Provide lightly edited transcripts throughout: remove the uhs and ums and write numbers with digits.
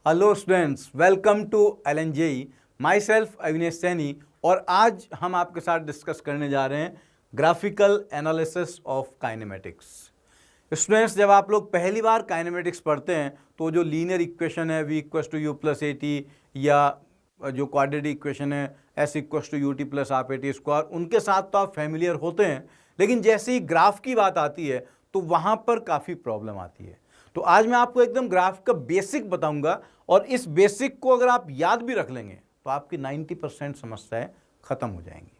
Hello students, welcome to LNJE। Myself Avinesh Saini और आज हम आपके साथ डिस्कस करने जा रहे हैं graphical analysis of kinematics. Students, जब आप लोग पहली बार काइनेमेटिक्स पढ़ते हैं तो जो लीनियर इक्वेशन है v equals to u plus a t या जो क्वाड्रेटिक इक्वेशन है s equals to u t plus half a t square, उनके साथ तो आप फैमिलियर होते हैं, लेकिन जैसे ही ग्राफ की बात आती है तो वहाँ पर काफ़ी प्रॉब्लम आती है। तो आज मैं आपको एकदम ग्राफ का बेसिक बताऊंगा और इस बेसिक को अगर आप याद भी रख लेंगे तो आपकी 90% समस्याएं खत्म हो जाएंगी।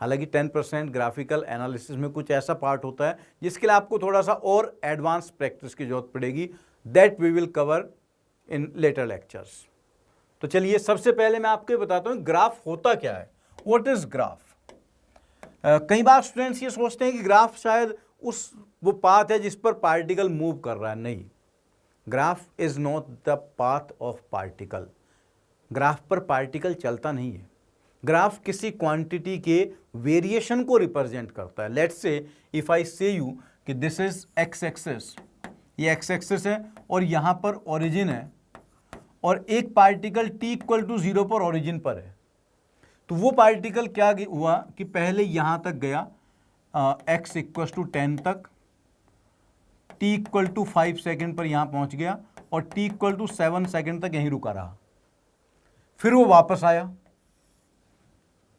हालांकि 10% ग्राफिकल एनालिसिस में कुछ ऐसा पार्ट होता है जिसके लिए आपको थोड़ा सा और एडवांस प्रैक्टिस की जरूरत पड़ेगी, that we will cover in later lectures. तो चलिए सबसे पहले मैं आपको बताता हूँ ग्राफ होता क्या है, व्हाट इज ग्राफ। कई बार स्टूडेंट्स ये सोचते हैं कि ग्राफ शायद वो पाथ है जिस पर पार्टिकल मूव कर रहा है। नहीं, graph is not the path of particle. Graph पर पार्टिकल चलता नहीं है। ग्राफ किसी क्वांटिटी के वेरिएशन को रिप्रेजेंट करता है। लेट्स से इफ आई से यू कि दिस इज एक्स एक्सिस, ये एक्स एक्सिस है और यहां पर ओरिजिन है और एक पार्टिकल t इक्वल टू 0 पर ओरिजिन पर है। तो वो पार्टिकल क्या हुआ कि पहले यहां तक गया x इक्वल टू 10 तक, t इक्वल टू 5 सेकेंड पर यहां पहुंच गया और t इक्वल टू 7 सेकेंड तक यहीं रुका रहा। फिर वो वापस आया,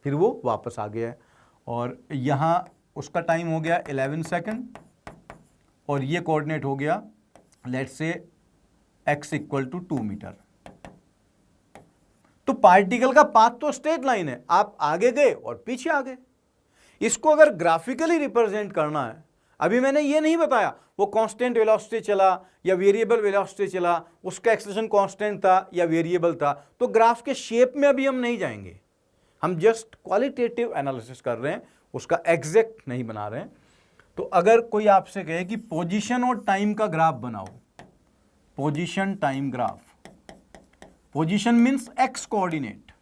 फिर वो वापस आ गया और यहां उसका टाइम हो गया 11 सेकेंड और ये कोऑर्डिनेट हो गया let's say x equal to 2 metre. तो पार्टिकल का पाथ तो स्ट्रेट लाइन है, आप आगे गए और पीछे आ गए। इसको अगर ग्राफिकली रिप्रेजेंट करना है, अभी मैंने ये नहीं बताया वो कांस्टेंट वेलोसिटी चला या वेरिएबल वेलोसिटी चला, उसका एक्सेलरेशन कांस्टेंट था या वेरिएबल था, तो ग्राफ के शेप में अभी हम नहीं जाएंगे। हम जस्ट क्वालिटेटिव एनालिसिस कर रहे हैं, उसका एग्जैक्ट नहीं बना रहे हैं। तो अगर कोई आपसे कहे कि पोजीशन और टाइम का ग्राफ बनाओ, position time graph, position means x coordinate,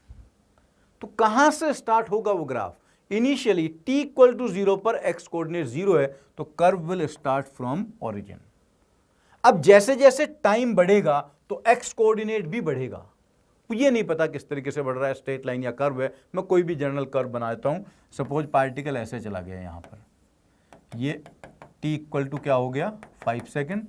तो कहां से स्टार्ट होगा वो graph? Initially t equal to 0 पर x कोऑर्डिनेट 0 है तो curve will start from origin. अब जैसे जैसे टाइम बढ़ेगा तो x कोऑर्डिनेट भी बढ़ेगा। तो ये नहीं पता किस तरीके से बढ़ रहा है, स्ट्रेट लाइन या कर्व है। मैं कोई भी जनरल कर्व बनाता हूं। सपोज पार्टिकल ऐसे चला गया यहां पर, ये t इक्वल टू क्या हो गया 5 सेकेंड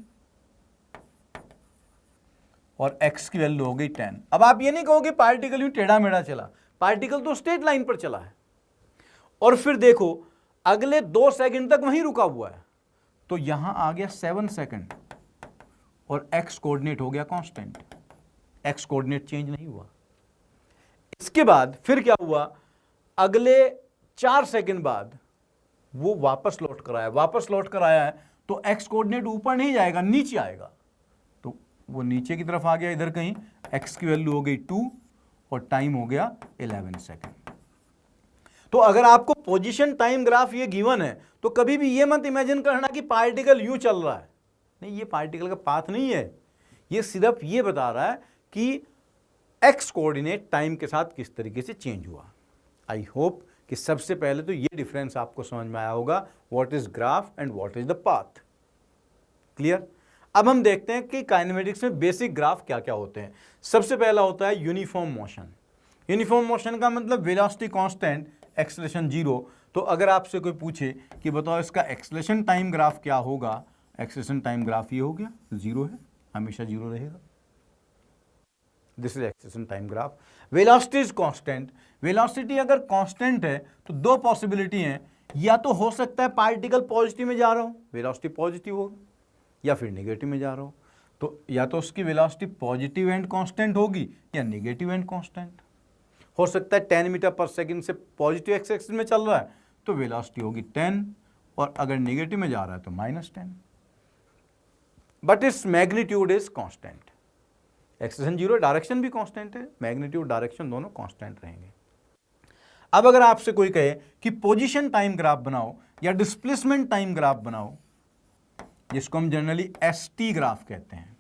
और x की वैल्यू हो गई 10। अब आप ये नहीं कहोगे पार्टिकल यूं टेढ़ा मेढ़ा चला, पार्टिकल तो स्ट्रेट लाइन पर चला है और फिर देखो अगले 2 सेकंड तक वहीं रुका हुआ है। तो यहां आ गया 7 सेकंड और x कोऑर्डिनेट हो गया कांस्टेंट, x कोऑर्डिनेट चेंज नहीं हुआ। इसके बाद फिर क्या हुआ, अगले 4 सेकंड बाद वो वापस लौट कर आया है तो x कोऑर्डिनेट ऊपर नहीं जाएगा, नीचे आएगा। तो वो नीचे की तरफ आ गया, इधर कहीं x की वैल्यू हो गई 2 और टाइम हो गया 11 सेकंड। तो अगर आपको पोजीशन टाइम ग्राफ ये गिवन है तो कभी भी ये मत इमेजिन करना कि पार्टिकल यूं चल रहा है। नहीं, ये पार्टिकल का पाथ नहीं है, ये सिर्फ ये बता रहा है कि x कोऑर्डिनेट टाइम के साथ किस तरीके से चेंज हुआ। आई होप कि सबसे पहले तो ये डिफरेंस आपको समझ में आया होगा, what is graph and what is the path. Clear? अब हम देखते हैं कि काइनेमेटिक्स में बेसिक ग्राफ क्या क्या होते हैं। सबसे पहला होता है यूनिफॉर्म मोशन। यूनिफॉर्म मोशन का मतलब वेलोसिटी कांस्टेंट, एक्सेलरेशन 0। तो अगर आपसे कोई पूछे कि बताओ इसका एक्सेलरेशन टाइम ग्राफ क्या होगा, एक्सेलरेशन टाइम ग्राफ ये हो गया, 0 है, हमेशा 0 रहेगा। This is acceleration time graph. Velocity is constant. Velocity अगर कांस्टेंट है तो दो पॉसिबिलिटी हैं, या तो हो सकता है पार्टिकल पॉजिटिव में जा रहा हो, वेलोसिटी पॉजिटिव होगी, या फिर नेगेटिव में जा रहा हो। तो या तो उसकी वेलोसिटी पॉजिटिव एंड कांस्टेंट होगी या नेगेटिव एंड कांस्टेंट। हो सकता है 10 मीटर पर सेकंड से पॉजिटिव एक्स एक्सिस में चल रहा है तो वेलोसिटी होगी 10 और अगर नेगेटिव में जा रहा है तो -10, but its magnitude is constant. Acceleration 0, direction भी कांस्टेंट है, मैग्नीट्यूड डायरेक्शन दोनों कांस्टेंट रहेंगे। अब अगर आपसे कोई कहे कि पोजीशन टाइम ग्राफ बनाओ या डिस्प्लेसमेंट टाइम ग्राफ बनाओ, जिसको हम जनरली ST ग्राफ कहते हैं,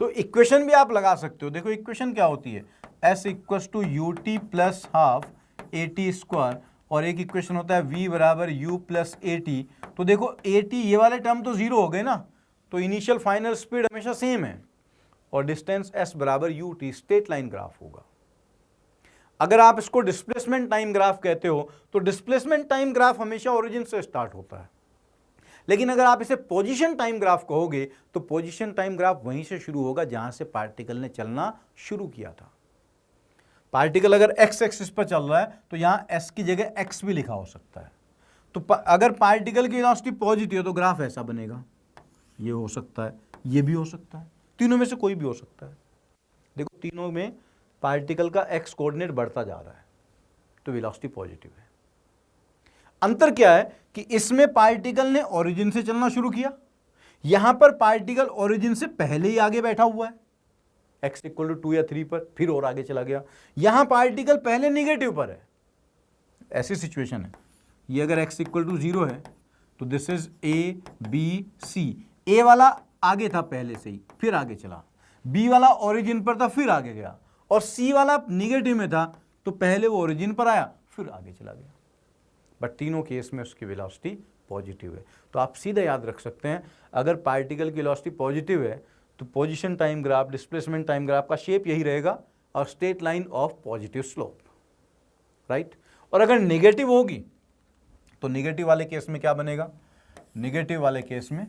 तो इक्वेशन भी आप लगा सकते हो। देखो इक्वेशन क्या होती है, S equals to u t plus half a t square और एक इक्वेशन होता है V बराबर U प्लस ए टी। तो देखो ए टी ये वाले टर्म तो 0 हो गए ना, तो इनिशियल फाइनल स्पीड हमेशा सेम है और डिस्टेंस s बराबर ut, स्ट्रेट लाइन ग्राफ होगा। अगर आप इसको डिस्प्लेसमेंट टाइम ग्राफ कहते हो तो डिस्प्लेसमेंट टाइम ग्राफ हमेशा ओरिजिन से स्टार्ट होता है, लेकिन अगर आप इसे पोजीशन टाइम ग्राफ कहोगे तो पोजीशन टाइम ग्राफ वहीं से शुरू होगा जहां से पार्टिकल ने चलना शुरू किया था। पार्टिकल अगर x एक्सिस पर चल रहा है तो यहां s की जगह x भी लिखा हो सकता है। तो अगर पार्टिकल की वेलोसिटी पॉजिटिव है तो ग्राफ ऐसा बनेगा, ये हो सकता है, ये भी हो सकता है, तीनों में से कोई भी हो सकता है। देखो तीनों में पार्टिकल का x कोऑर्डिनेट बढ़ता जा रहा है तो वेलोसिटी पॉजिटिव है। अंतर क्या है कि इसमें पार्टिकल ने ओरिजिन से चलना शुरू किया, यहां पर पार्टिकल ओरिजिन से पहले ही आगे बैठा हुआ है x इक्वल टू 2 या 3 पर, फिर और आगे चला गया। यहां पार्टिकल पहले निगेटिव पर है, ऐसी सिचुएशन है। ये अगर x इक्वल टू 0 है तो this is A B C, A वाला आगे था पहले से ही, फिर आगे चला, बी वाला ओरिजिन पर था फिर आगे गया, और सी वाला निगेटिव में था तो पहले वो ओरिजिन पर आया फिर आगे चला गया। बट तीनों केस में उसकी वेलोसिटी पॉजिटिव है। तो आप सीधा याद रख सकते हैं, अगर पार्टिकल की वेलोसिटी पॉजिटिव है तो position time graph, displacement time graph का शेप यही रहेगा और straight line of positive slope, right. और अगर नेगेटिव होगी तो नेगेटिव वाले केस में क्या बनेगा? नेगेटिव वाले केस में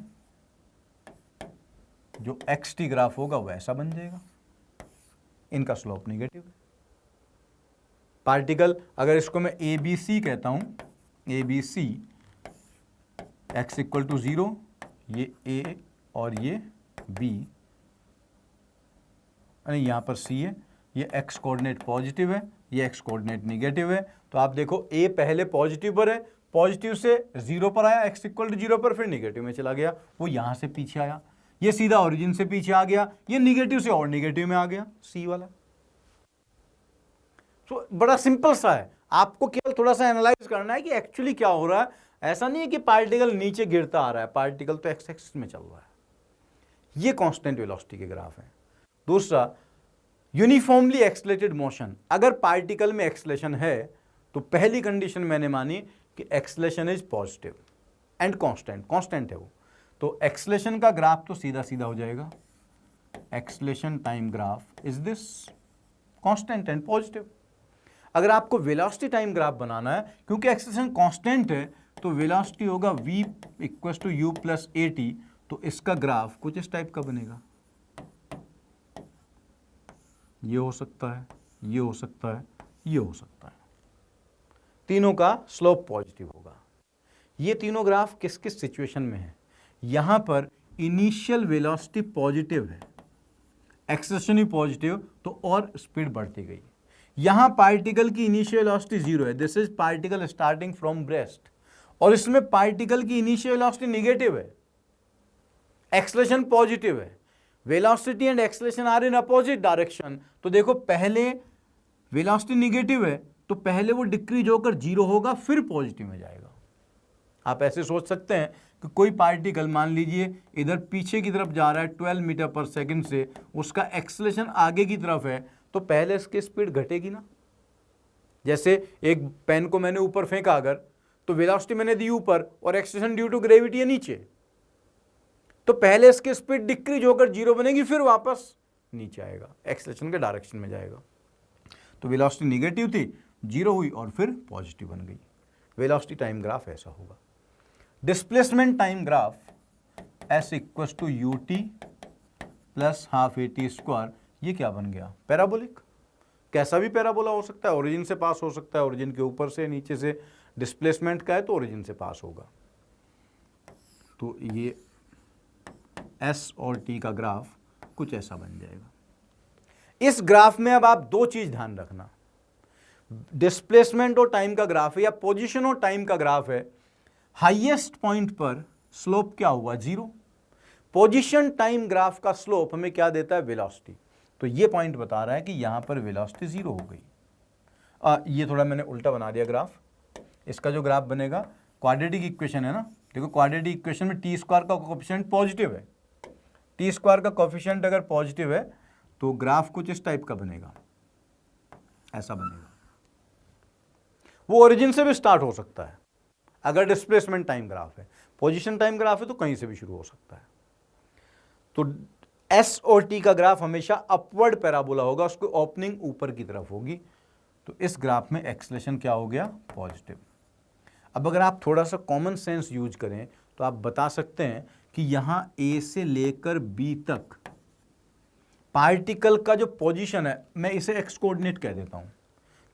जो xt ग्राफ होगा वो ऐसा बन जाएगा, इनका स्लोप नेगेटिव है। पार्टिकल अगर इसको मैं ए बी सी कहता हूं, A B C, x equal to 0, ये ए और ये बी, यानी यहां पर सी है, ये एक्स कोऑर्डिनेट पॉजिटिव है, ये एक्स कोऑर्डिनेट नेगेटिव है। तो आप देखो ए पहले पॉजिटिव पर है, पॉजिटिव से 0 पर आया, एक्स इक्वल टू 0 पर, फिर नेगेटिव में चला गया, वो यहां से पीछे आया, ये सीधा ओरिजिन से पीछे आ गया, ये नेगेटिव से और नेगेटिव में आ गया, सी वाला। तो बड़ा सिंपल सा है, आपको केवल थोड़ा सा एनालाइज करना है कि एक्चुअली क्या हो रहा है। ऐसा नहीं है कि पार्टिकल नीचे गिरता आ रहा है, पार्टिकल तो एक्स एक्सिस में चल रहा है। ये कांस्टेंट वेलोसिटी के ग्राफ है। दूसरा, यूनिफॉर्मली एक्सलेटेड मोशन। अगर पार्टिकल में एक्सलेशन है तो पहली कंडीशन मैंने मानी कि acceleration is positive and constant है वो, तो एक्सलेशन का ग्राफ तो सीधा सीधा हो जाएगा, acceleration time graph is this constant and positive. अगर आपको वेलोसिटी टाइम ग्राफ बनाना है, क्योंकि एक्सलेशन कांस्टेंट है तो वेलोसिटी होगा v equals to u plus a t, तो इसका ग्राफ कुछ इस टाइप का बनेगा, ये हो सकता है, ये हो सकता है, ये हो सकता है, तीनों का स्लोप पॉजिटिव होगा। ये तीनों ग्राफ किस किस सिचुएशन में है? यहां पर इनिशियल वेलोसिटी पॉजिटिव है, एक्सेलेरेशन भी पॉजिटिव, तो और स्पीड बढ़ती गई। यहां पार्टिकल की इनिशियल वेलोसिटी 0 है, this is particle starting from rest, और इसमें पार्टिकल की इनिशियल वेलोसिटी नेगेटिव है, एक्सेलेरेशन पॉजिटिव है, velocity and acceleration are in opposite direction. तो देखो पहले वेलोसिटी नेगेटिव है तो पहले वो डिक्रीज होकर 0 होगा फिर पॉजिटिव में जाएगा। आप ऐसे सोच सकते हैं कि कोई पार्टिकल मान लीजिए इधर पीछे की तरफ जा रहा है 12 मीटर पर सेकंड से, उसका एक्सेलेरेशन आगे की तरफ है, तो पहले इसकी स्पीड घटेगी ना। जैसे एक पेन को मैंने ऊपर फेंका अगर, तो वेलोसिटी मैंने दी ऊपर और एक्सेलेरेशन ड्यू टू ग्रेविटी है नीचे, तो पहले इसकी स्पीड डिक्रीज होकर 0 बनेगी फिर वापस नीचे आएगा, एक्सेलेरेशन के डायरेक्शन में जाएगा। तो वेलोसिटी नेगेटिव थी, 0 हुई और फिर पॉजिटिव बन गई। वेलोसिटी टाइम ग्राफ ऐसा होगा। Displacement time graph s equals to u t plus half a t square, ये क्या बन गया? पैराबोलिक। कैसा भी पैराबोला हो सकता है, ओरिजिन से पास हो सकता है, ओरिजिन के ऊपर से, नीचे से। डिस्प्लेसमेंट का है तो ओरिजिन से पास होगा। तो ये एस और टी का ग्राफ कुछ ऐसा बन जाएगा। इस ग्राफ में अब आप दो चीज ध्यान रखना, डिस्प्लेसमेंट और टाइम का ग्राफ है या पोजीशन और टाइम का ग्राफ है। हाईएस्ट पॉइंट पर स्लोप क्या हुआ? 0। पोजीशन टाइम ग्राफ का स्लोप हमें क्या देता है? वेलोसिटी। तो ये पॉइंट बता रहा है कि यहां पर वेलोसिटी 0 हो गई। ये थोड़ा मैंने उल्टा बना दिया ग्राफ। इसका जो ग्राफ बनेगा, क्वाड्रेटिक इक्वेशन है ना, देखो क्वाड्रेटिक इक्वेशन में टी स्क्वायर का कोएफिशिएंट पॉजिटिव है, टी स्क्वायर का कोएफिशिएंट अगर पॉजिटिव है तो ग्राफ कुछ इस टाइप का बनेगा, ऐसा बनेगा। वो ओरिजिन से भी स्टार्ट हो सकता है अगर डिस्प्लेसमेंट टाइम ग्राफ है, पोजीशन टाइम ग्राफ है तो कहीं से भी शुरू हो सकता है। तो एस और टी का ग्राफ हमेशा अपवर्ड पैराबोला होगा, उसकी ओपनिंग ऊपर की तरफ होगी। तो इस ग्राफ में एक्सेलेरेशन क्या हो गया? पॉजिटिव। अब अगर आप थोड़ा सा कॉमन सेंस यूज करें तो आप बता सकते हैं कि यहां ए से लेकर बी तक पार्टिकल का जो पोजीशन है, मैं इसे एक्स कोऑर्डिनेट कह देता हूं।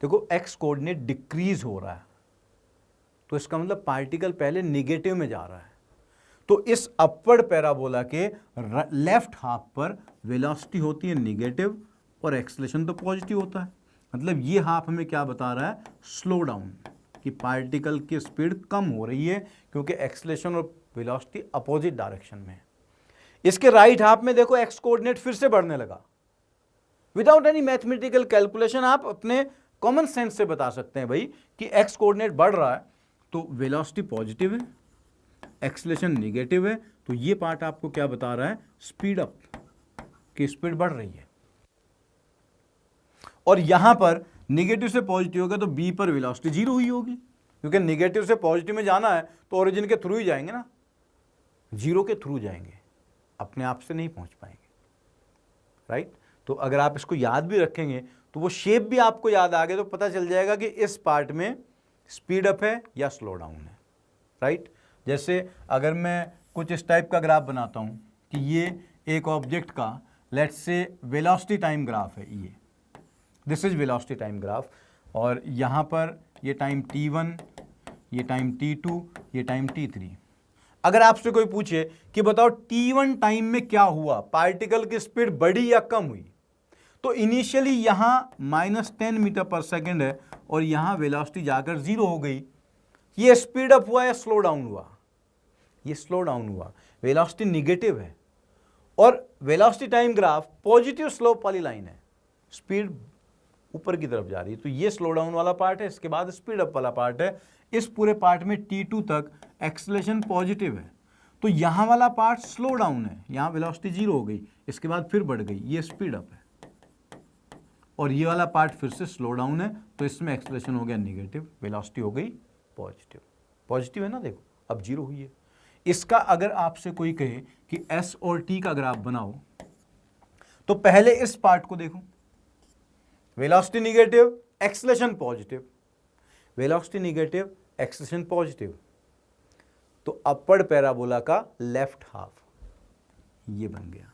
देखो एक्स कोऑर्डिनेट डिक्रीज हो रहा है, तो इसका मतलब पार्टिकल पहले निगेटिव में जा रहा है। तो इस अपवर्ड पैराबोला के लेफ्ट हाफ पर वेलोसिटी होती है निगेटिव और एक्सेलेरेशन तो पॉजिटिव होता है। मतलब ये हाफ हमें क्या बता रहा है? स्लो डाउन, कि पार्टिकल की स्पीड कम हो रही है क्योंकि एक्सेलेरेशन और वेलोसिटी अपोजिट डायरेक्शन में है। इसके राइट हाफ में देखो एक्स कोऑर्डिनेट फिर से बढ़ने लगा। विदाउट एनी मैथमेटिकल कैलकुलेशन आप अपने कॉमन सेंस से बता सकते हैं भाई कि एक्स कोऑर्डिनेट बढ़ रहा है तो वेलोसिटी पॉजिटिव है, एक्सेलेरेशन निगेटिव है, तो ये पार्ट आपको क्या बता रहा है? स्पीड अप, की स्पीड बढ़ रही है। और यहां पर निगेटिव से पॉजिटिव होगा तो बी पर वेलोसिटी जीरो हुई होगी, क्योंकि निगेटिव से पॉजिटिव में जाना है तो ओरिजिन के थ्रू ही जाएंगे ना, जीरो के थ्रू जाएंगे, अपने आप से नहीं पहुंच पाएंगे, राइट। तो अगर आप इसको याद भी रखेंगे तो वो शेप भी आपको याद आ गया तो पता चल जाएगा कि इस पार्ट में स्पीड अप है या स्लो डाउन है, राइट। जैसे अगर मैं कुछ इस टाइप का ग्राफ बनाता हूं कि ये एक ऑब्जेक्ट का let's say velocity time graph है, ये this is velocity time graph, और यहाँ पर ये टाइम t1, ये टाइम t2, ये टाइम t3। अगर आपसे कोई पूछे कि बताओ t1 टाइम में क्या हुआ, पार्टिकल की स्पीड बढ़ी या कम हुई, तो इनिशियली यहाँ -10 मीटर पर सेकेंड है और यहाँ वेलोसिटी जाकर 0 हो गई। ये स्पीड अप हुआ या स्लो डाउन हुआ? ये स्लो डाउन हुआ, वेलोसिटी निगेटिव है और velocity time graph positive slope वाली लाइन है, स्पीड ऊपर की तरफ जा रही है, तो ये स्लो डाउन वाला पार्ट है, इसके बाद स्पीड अप वाला पार्ट है। इस पूरे पार्ट में t2 तक एक्सेलेरेशन पॉजिटिव है, तो यहां वाला पार्ट स्लो डाउन है, यहां वेलोसिटी 0 हो गई, इसके बाद फिर बढ़ गई, ये स्पीड अप है, और ये वाला पार्ट फिर से स्लो डाउन है, तो इसमें एक्सेलेरेशन हो गया निगेटिव, वेलोसिटी हो गई पॉजिटिव। पॉजिटिव है ना, देखो अब 0 हुई है। इसका अगर आपसे कोई कहे कि एस और टी का ग्राफ बनाओ तो पहले इस पार्ट को देखो, velocity negative, acceleration positive, velocity negative, acceleration positive, तो अपवर्ड पैराबोला का लेफ्ट हाफ ये बन गया,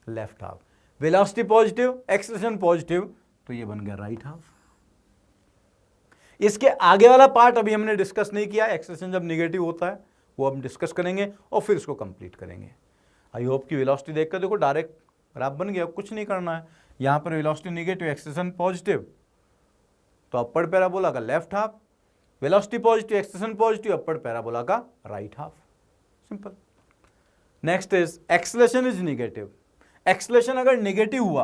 left half, velocity positive, acceleration positive, तो ये बन गया राइट हाफ। इसके आगे वाला पार्ट अभी हमने डिस्कस नहीं किया, एक्सेलेरेशन जब निगेटिव होता है वो हम डिस्कस करेंगे और फिर इसको कंप्लीट करेंगे। आई होप कि वेलोसिटी देखकर देखो डायरेक्ट ग्राफ बन गया, कुछ नहीं करना है। यहां पर वेलोसिटी निगेटिव, एक्सेलेरेशन पॉजिटिव, तो अपवर्ड पैराबोला का left half, velocity positive, acceleration positive, upward parabola का right half, simple. Next is acceleration is negative. Acceleration अगर निगेटिव हुआ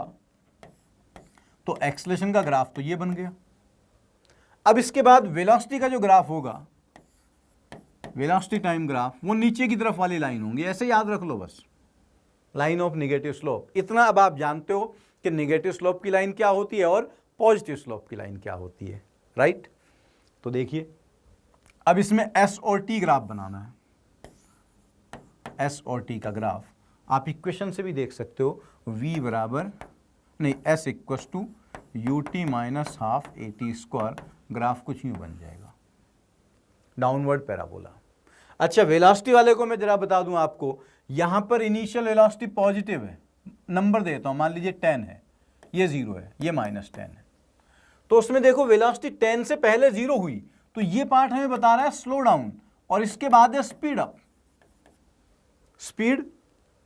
तो एक्सेलेरेशन का ग्राफ तो ये बन गया। अब इसके बाद वेलोसिटी का जो ग्राफ होगा, वेलोसिटी टाइम ग्राफ, वो नीचे की तरफ वाली लाइन होंगी, ऐसे याद रख लो बस, लाइन ऑफ निगेटिव स्लोप। इतना अब आप जानते हो कि निगेटिव स्लोप की लाइन क्या होती है और पॉजिटिव स्लोप की लाइन क्या होती है, राइट। तो देखिए अब इसमें एस और टी ग्राफ बनाना है। एस और टी का ग्राफ आप इक्वेशन से भी देख सकते हो, v बराबर नहीं s equals to u t minus half a t square, graph कुछ यूं बन जाएगा, डाउनवर्ड पैराबोला। अच्छा वेलोसिटी वाले को मैं जरा बता दूं आपको, यहां पर इनिशियल वेलोसिटी पॉजिटिव है, नंबर देता हूं, मान लीजिए 10 है, ये 0 है, ये -10 है, तो उसमें देखो वेलोसिटी 10 से पहले 0 हुई, तो ये पार्ट हमें बता रहा है स्लो डाउन, और इसके बाद है स्पीड अप। स्पीड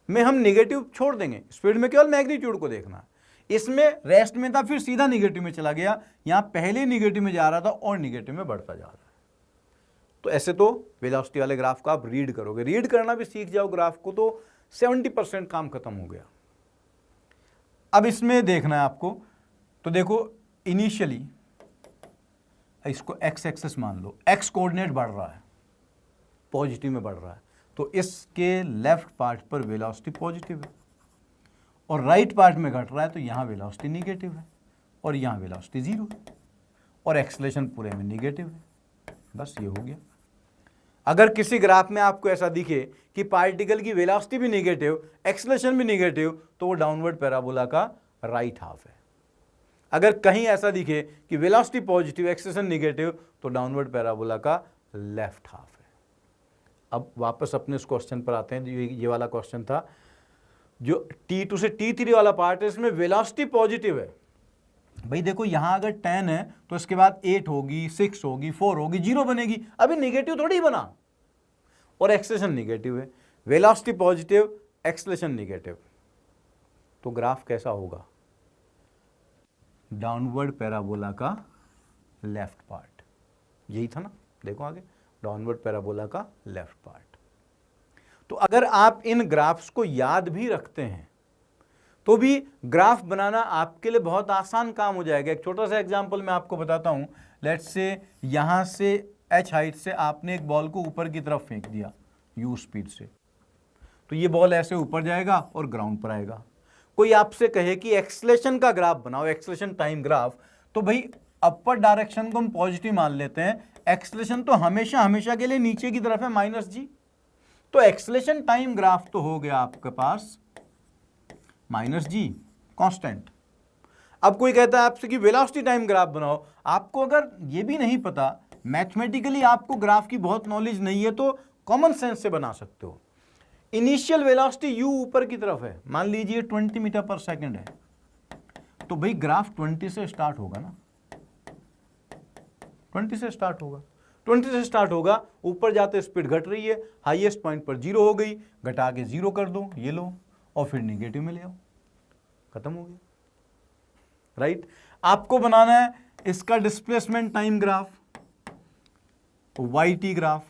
में हम निगेटिव छोड़ देंगे, स्पीड में केवल मैग्नीट्यूड को देखना। इसमें रेस्ट में था, फिर सीधा निगेटिव में चला गया, यहां पहले निगेटिव में जा रहा था और निगेटिव में बढ़ता जा रहा है। तो ऐसे तो वेलोसिटी वाले ग्राफ को आप रीड करोगे, रीड करना भी सीख जाओ ग्राफ को तो 70% काम खत्म हो गया। अब इसमें देखना है आपको, तो देखो इनिशियली इसको एक्स एक्सेस मान लो, एक्स कोऑर्डिनेट बढ़ रहा है, पॉजिटिव में बढ़ रहा है, तो इसके लेफ्ट पार्ट पर वेलोसिटी पॉजिटिव है और राइट पार्ट में घट रहा है, तो यहां वेलोसिटी निगेटिव है और यहां वेलोसिटी 0 है और एक्सेलेरेशन पूरे में निगेटिव है। बस ये हो गया। अगर किसी ग्राफ में आपको ऐसा दिखे कि पार्टिकल की वेलोसिटी भी निगेटिव, एक्सेलरेशन भी निगेटिव, तो वो डाउनवर्ड पैराबोला का राइट हाफ है। अगर कहीं ऐसा दिखे कि वेलोसिटी पॉजिटिव, एक्सेलरेशन निगेटिव, तो डाउनवर्ड पैराबोला का लेफ्ट हाफ है। अब वापस अपने इस क्वेश्चन पर आते हैं। ये वाला क्वेश्चन था जो T2 से T3 वाला पार्ट है, इसमें वेलोसिटी पॉजिटिव है। भाई देखो यहां अगर 10 है तो इसके बाद 8 होगी, 6 होगी, 4 होगी, 0 बनेगी। अभी नेगेटिव थोड़ी ही बना, और एक्सेलरेशन निगेटिव है। वेलोसिटी पॉजिटिव, एक्सेलरेशन निगेटिव, तो ग्राफ कैसा होगा? डाउनवर्ड पैराबोला का लेफ्ट पार्ट। यही था ना, देखो आगे, डाउनवर्ड पैराबोला का लेफ्ट पार्ट। तो अगर आप इन ग्राफ्स को याद भी रखते हैं तो भी ग्राफ बनाना आपके लिए बहुत आसान काम हो जाएगा। एक छोटा सा एग्जांपल मैं आपको बताता हूं। लेट्स से यहां से h हाइट से आपने एक बॉल को ऊपर की तरफ फेंक दिया u स्पीड से, तो ये बॉल ऐसे ऊपर जाएगा और ग्राउंड पर आएगा। कोई आपसे कहे कि एक्सेलरेशन का ग्राफ बनाओ, एक्सेलरेशन टाइम ग्राफ, तो भाई अपर डायरेक्शन को हम पॉजिटिव मान लेते हैं, एक्सेलरेशन तो हमेशा हमेशा के लिए नीचे की तरफ है -g, तो एक्सेलरेशन टाइम ग्राफ तो हो गया आपके पास -g कांस्टेंट। अब कोई कहता है आपसे कि वेलोसिटी टाइम ग्राफ बनाओ, आपको अगर ये भी नहीं पता, मैथमेटिकली आपको ग्राफ की बहुत नॉलेज नहीं है, तो कॉमन सेंस से बना सकते हो। इनिशियल वेलोसिटी u ऊपर की तरफ है, मान लीजिए 20 मीटर पर सेकंड है, तो भाई ग्राफ 20 से स्टार्ट होगा ना, 20 से स्टार्ट होगा, 20 से स्टार्ट होगा, ऊपर जाते स्पीड घट रही है, हाईएस्ट पॉइंट पर 0 हो गई, घटा के 0 कर दो, ये लो, और फिर निगेटिव में ले आओ, खत्म हो गया। राइट? आपको बनाना है इसका displacement time graph, YT graph.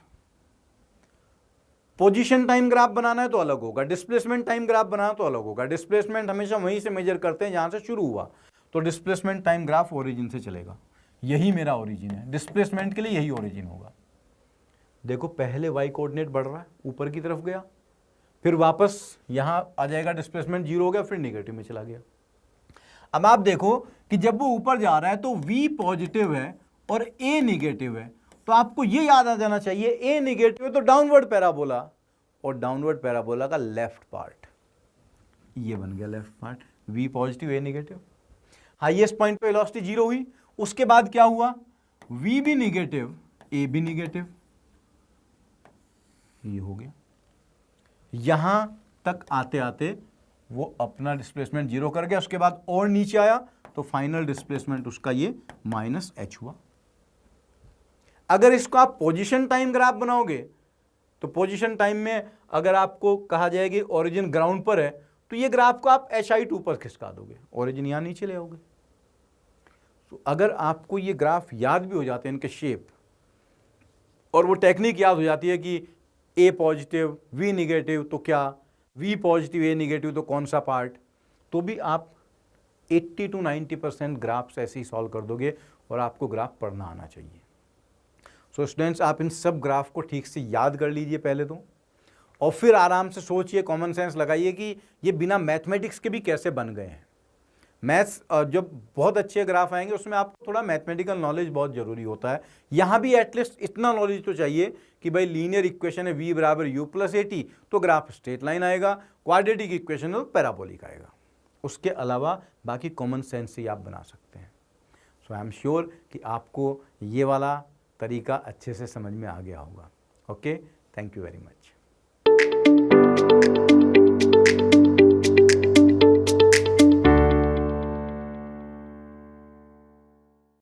Position time graph बनाना है तो अलग होगा, डिस्प्लेसमेंट टाइम ग्राफ बनाना तो अलग होगा। डिस्प्लेसमेंट हमेशा वहीं से मेजर करते हैं जहां से शुरू हुआ, तो डिस्प्लेसमेंट टाइम ग्राफ ओरिजिन से चलेगा। यही मेरा ओरिजिन है, डिस्प्लेसमेंट के लिए यही ओरिजिन होगा। देखो पहले y कोऑर्डिनेट बढ़ रहा है, ऊपर की तरफ गया, फिर वापस यहां आ जाएगा, डिस्प्लेसमेंट 0 हो गया, फिर नेगेटिव में चला गया। अब आप देखो कि जब वो ऊपर जा रहा है तो v पॉजिटिव है और a निगेटिव है, तो आपको ये याद आ जाना चाहिए a निगेटिव है तो डाउनवर्ड पैराबोला, और डाउनवर्ड पैराबोला का लेफ्ट पार्ट ये बन गया left part, v positive a negative. Highest point पे वेलोसिटी 0 हुई, उसके बाद क्या हुआ, v भी निगेटिव, a भी निगेटिव, ये हो गया। यहां तक आते आते वो अपना डिस्प्लेसमेंट 0 कर गया, उसके बाद और नीचे आया तो फाइनल डिस्प्लेसमेंट उसका ये -h हुआ। अगर इसको आप पोजीशन टाइम ग्राफ बनाओगे तो पोजीशन टाइम में अगर आपको कहा जाए कि ओरिजिन ग्राउंड पर है, तो ये ग्राफ को आप h ऊपर खिसका दोगे, ओरिजिन यहां नीचे ले आओगे। तो अगर आपको ये ग्राफ याद भी हो जाते हैं, इनके शेप, और वो टेक्निक याद हो जाती है कि a पॉजिटिव v निगेटिव तो क्या, v पॉजिटिव a निगेटिव तो कौन सा पार्ट, तो भी आप 80 to 90% ग्राफ्स ऐसे ही सॉल्व कर दोगे, और आपको ग्राफ पढ़ना आना चाहिए। सो स्टूडेंट्स, आप इन सब ग्राफ को ठीक से याद कर लीजिए पहले तो, और फिर आराम से सोचिए, कॉमन सेंस लगाइए कि ये बिना मैथमेटिक्स के भी कैसे बन गए हैं। मैथ्स जब बहुत अच्छे ग्राफ आएंगे उसमें आपको थोड़ा मैथमेटिकल नॉलेज बहुत ज़रूरी होता है। यहाँ भी एटलीस्ट इतना नॉलेज तो चाहिए कि भाई लीनियर इक्वेशन है v बराबर u प्लस AT, तो ग्राफ स्ट्रेट लाइन आएगा, क्वाड्रेटिक इक्वेशन है तो पैराबोलिक आएगा। उसके अलावा बाकी कॉमन सेंस से आप बना सकते हैं। सो आई एम श्योर कि आपको ये वाला तरीका अच्छे से समझ में आ गया होगा। Okay, thank you very much.